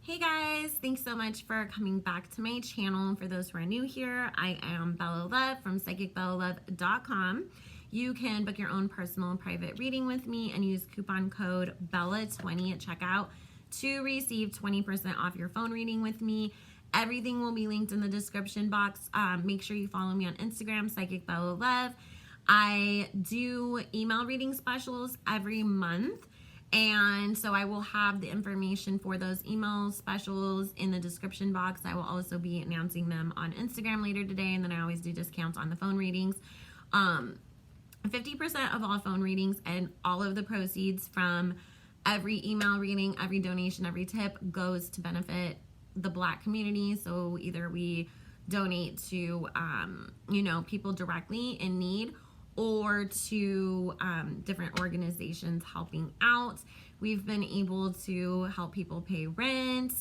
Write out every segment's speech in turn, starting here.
Hey guys, thanks so much for coming back to my channel. For those who are new here, I am Bella Love from psychicbellalove.com. You can book your own personal and private reading with me and use coupon code BELLA20 at checkout to receive 20% off your phone reading with me. Everything will be linked in the description box. Make sure you follow me on Instagram, psychicbellalove. I do email reading specials every month. And so I will have the information for those email specials in the description box. I will also be announcing them on Instagram later today. And then I always do discounts on the phone readings. 50% of all phone readings and all of the proceeds from every email reading, every donation, every tip goes to benefit the Black community. So either we donate to, people directly in need, or to different organizations helping out. We've been able to help people pay rent,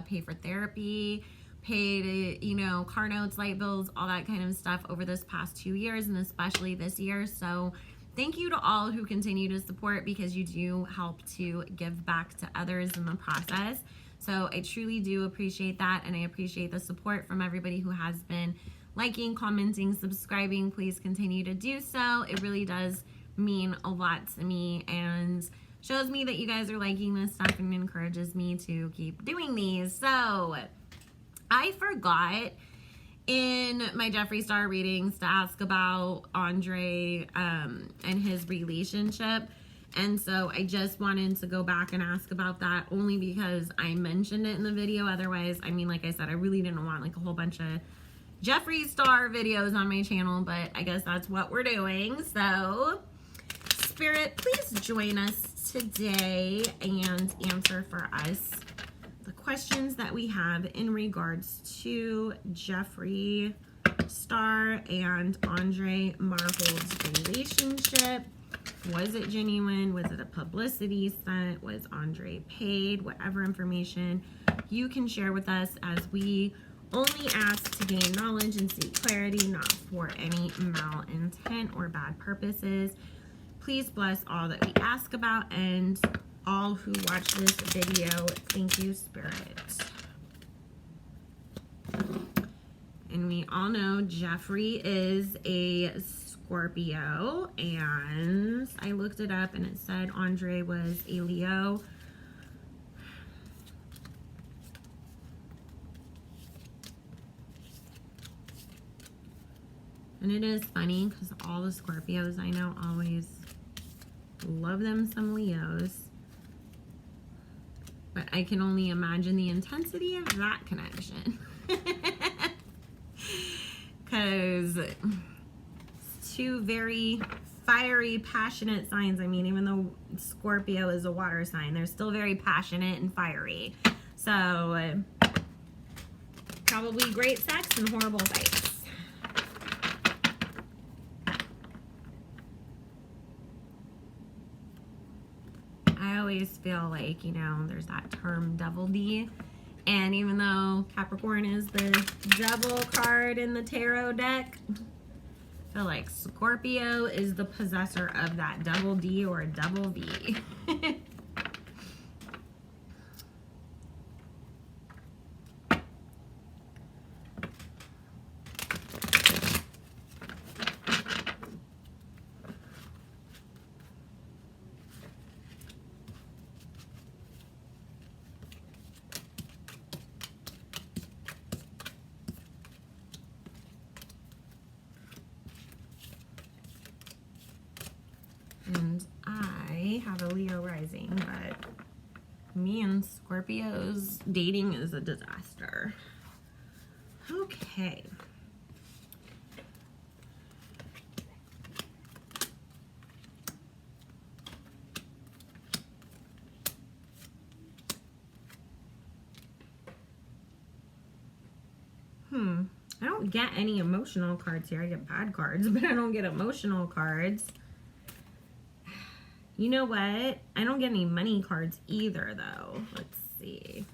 pay for therapy, pay to, car notes, light bills, all that kind of stuff over this past 2 years, and especially this year. So thank you to all who continue to support, because you do help to give back to others in the process. So I truly do appreciate that, and I appreciate the support from everybody who has been liking, commenting, subscribing. Please continue to do so. It really does mean a lot to me and shows me that you guys are liking this stuff and encourages me to keep doing these. So I forgot in my Jeffree Star readings to ask about Andre and his relationship. And so I just wanted to go back and ask about that, only because I mentioned it in the video. Otherwise, like I said, I really didn't want a whole bunch of Jeffree Star videos on my channel, but I guess that's what we're doing. So Spirit, please join us today and answer for us the questions that we have in regards to Jeffree Star and Andre Marhold's relationship. Was it genuine? Was it a publicity stunt? Was Andre paid? Whatever information you can share with us, as we only ask to gain knowledge and seek clarity, not for any malintent or bad purposes. Please bless all that we ask about and all who watch this video. Thank you, Spirit. And we all know Jeffree is a Scorpio, and I looked it up and it said Andre was a Leo. And it is funny because all the Scorpios I know always love them some Leos. But I can only imagine the intensity of that connection. Because it's two very fiery, passionate signs. Even though Scorpio is a water sign, they're still very passionate and fiery. So probably great sex and horrible fights. I always feel like, there's that term double D. And even though Capricorn is the devil card in the tarot deck, I feel like Scorpio is the possessor of that double D or double V. And I have a Leo rising, but me and Scorpios dating is a disaster. Okay. I don't get any emotional cards here. I get bad cards, but I don't get emotional cards. You know what? I don't get any money cards either, though. Let's see.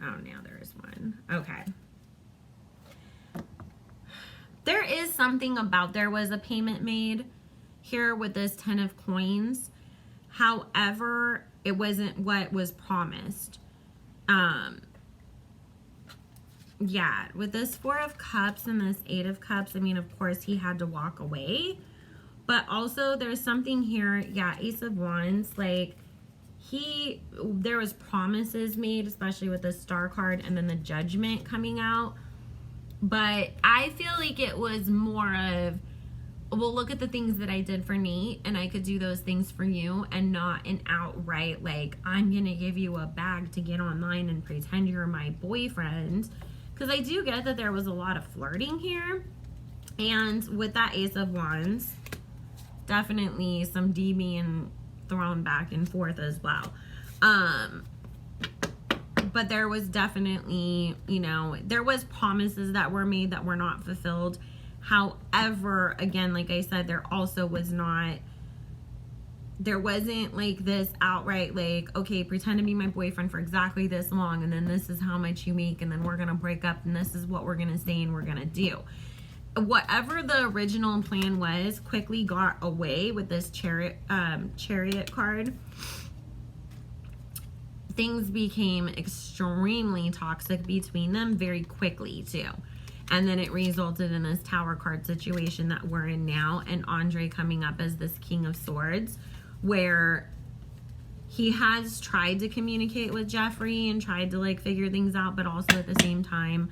Oh, now there's one. Okay. There is something about there was a payment made here with this 10 of coins. However, it wasn't what was promised. Yeah, with this Four of Cups and this Eight of Cups, I mean, of course, he had to walk away. But also, there's something here, yeah, Ace of Wands, like, there was promises made, especially with the Star card and then the Judgment coming out. But I feel like it was more of, well, look at the things that I did for Nate, and I could do those things for you, and not an outright, like, I'm going to give you a bag to get online and pretend you're my boyfriend. Because I do get that there was a lot of flirting here. And with that Ace of Wands, definitely some D being thrown back and forth as well. But there was definitely, you know, there was promises that were made that were not fulfilled. However, again, like I said, there wasn't like this outright, like, okay, pretend to be my boyfriend for exactly this long, and then this is how much you make, and then we're gonna break up, and this is what we're gonna say and we're gonna do. Whatever the original plan was quickly got away with this chariot card. Things became extremely toxic between them very quickly too. And then it resulted in this Tower card situation that we're in now, and Andre coming up as this King of Swords, where he has tried to communicate with Jeffree and tried to like figure things out, but also at the same time,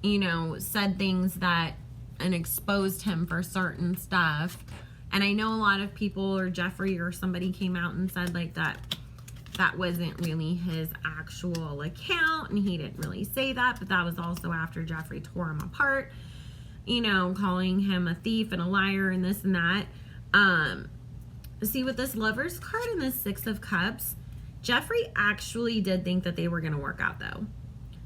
you know, said things that and exposed him for certain stuff. And I know a lot of people, or Jeffree or somebody came out and said like that wasn't really his actual account, and he didn't really say that, but that was also after Jeffree tore him apart, you know, calling him a thief and a liar and this and that. See, with this Lovers card and this Six of Cups, Jeffree actually did think that they were going to work out though.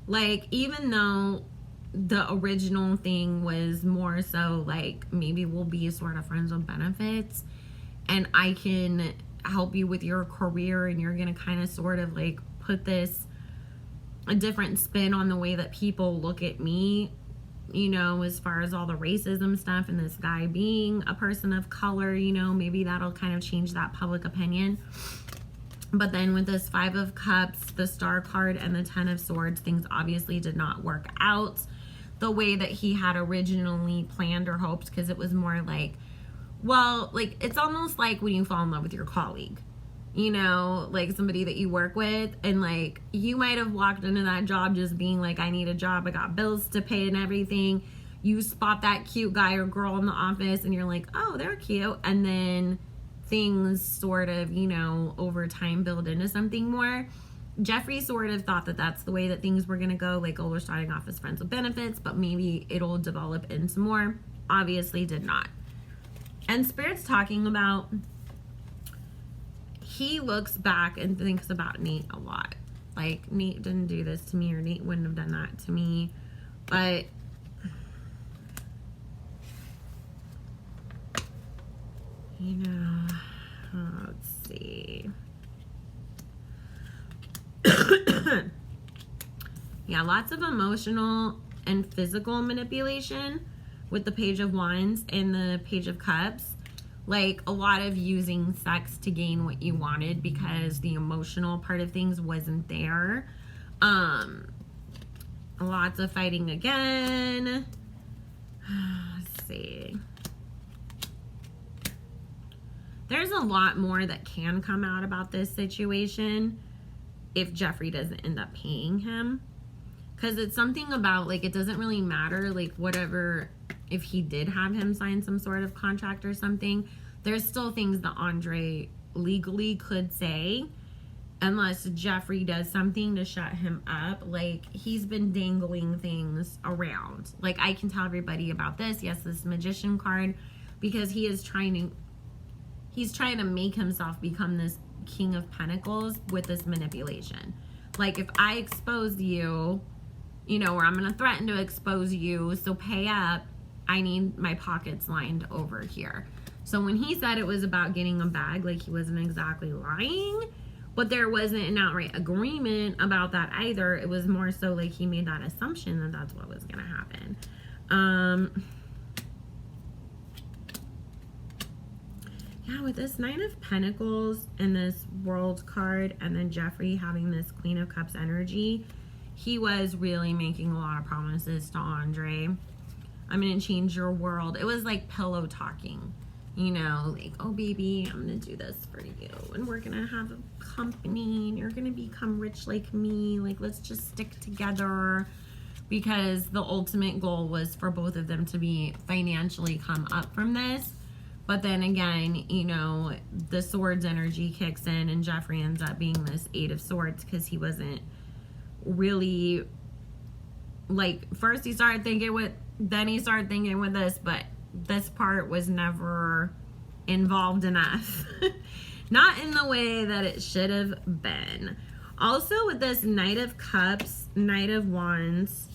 Like, even though the original thing was more so like, maybe we'll be sort of friends with benefits, and I can help you with your career, and you're gonna kind of sort of like put a different spin on the way that people look at me, you know, as far as all the racism stuff, and this guy being a person of color, you know, maybe that'll kind of change that public opinion. But then with this Five of Cups, the Star card, and the Ten of Swords, things obviously did not work out the way that he had originally planned or hoped, because it was more like, well, like, it's almost like when you fall in love with your colleague, you know, like somebody that you work with, and like, you might have walked into that job just being like, I need a job, I got bills to pay and everything. You spot that cute guy or girl in the office, and you're like, oh, they're cute. And then things sort of, you know, over time build into something more. Jeffree sort of thought that that's the way that things were going to go. Like, oh, we're starting off as friends with benefits, but maybe it'll develop into more. Obviously did not. And Spirit's talking about, he looks back and thinks about Nate a lot. Like, Nate didn't do this to me, or Nate wouldn't have done that to me. But you know, let's see. Yeah, lots of emotional and physical manipulation with the Page of Wands and the Page of Cups. Like, a lot of using sex to gain what you wanted because the emotional part of things wasn't there. Lots of fighting again. Let's see. There's a lot more that can come out about this situation if Jeffree doesn't end up paying him. Because it's something about, like, it doesn't really matter, like, whatever, if he did have him sign some sort of contract or something, there's still things that Andre legally could say unless Jeffree does something to shut him up. Like, he's been dangling things around. Like, I can tell everybody about this. Yes, this Magician card, because he is trying to make himself become this King of Pentacles with this manipulation. Like, if I expose you, you know, or I'm going to threaten to expose you, so pay up, I need my pockets lined over here. So when he said it was about getting a bag, like, he wasn't exactly lying, but there wasn't an outright agreement about that either. It was more so like he made that assumption that that's what was going to happen. yeah, with this Nine of Pentacles and this World card, and then Jeffree having this Queen of Cups energy, he was really making a lot of promises to Andre. I'm going to change your world. It was like pillow talking, you know, like, oh, baby, I'm going to do this for you. And we're going to have a company and you're going to become rich like me. Like, let's just stick together, because the ultimate goal was for both of them to be financially come up from this. But then again, you know, the swords energy kicks in and Jeffree ends up being this Eight of Swords because he wasn't really, like, first he started thinking with, then he started thinking with this, but this part was never involved enough. Not in the way that it should have been. Also with this Knight of Cups, Knight of Wands,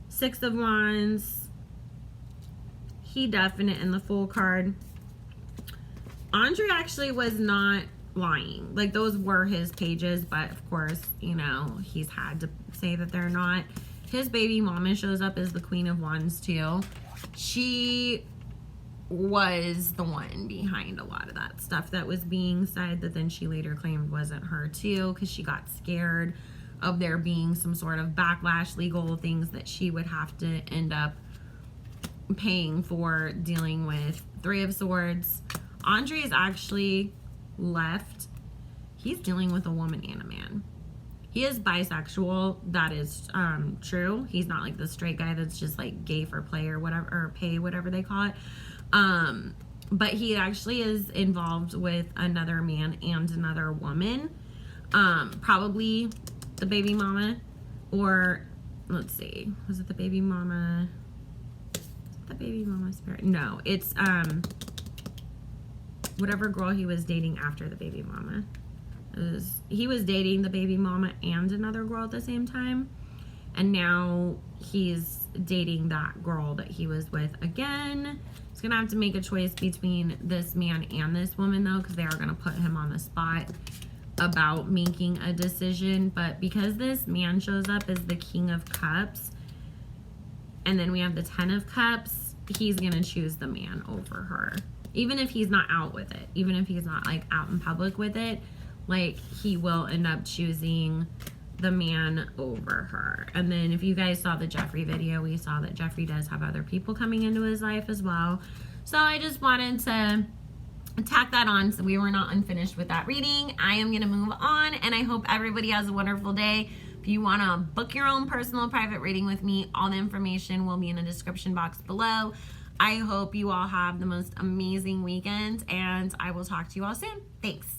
Six of Wands, he definite in the Fool card. Andre actually was not lying. Like, those were his pages, but of course, you know, he's had to say that they're not. His baby mama shows up as the Queen of Wands too. She was the one behind a lot of that stuff that was being said, that then she later claimed wasn't her too, because she got scared of there being some sort of backlash, legal things that she would have to end up paying for dealing with. Three of Swords. Andre is actually left. He's dealing with a woman and a man. He is bisexual. That is true. He's not like the straight guy that's just like gay for play or whatever, or pay, whatever they call it. But he actually is involved with another man and another woman. Probably the baby mama, or let's see, was it the baby mama? The baby mama spirit? No, it's whatever girl he was dating after the baby mama. He was dating the baby mama and another girl at the same time, and now he's dating that girl that he was with again. He's gonna have to make a choice between this man and this woman though, because they are gonna put him on the spot about making a decision. But because this man shows up as the King of Cups, and then we have the Ten of Cups, he's gonna choose the man over her. Even if he's not out with it, even if he's not like out in public with it, like, he will end up choosing the man over her. And then if you guys saw the Jeffree video, we saw that Jeffree does have other people coming into his life as well. So I just wanted to tack that on so we were not unfinished with that reading. I am going to move on, and I hope everybody has a wonderful day. If you want to book your own personal private reading with me, all the information will be in the description box below. I hope you all have the most amazing weekend, and I will talk to you all soon. Thanks.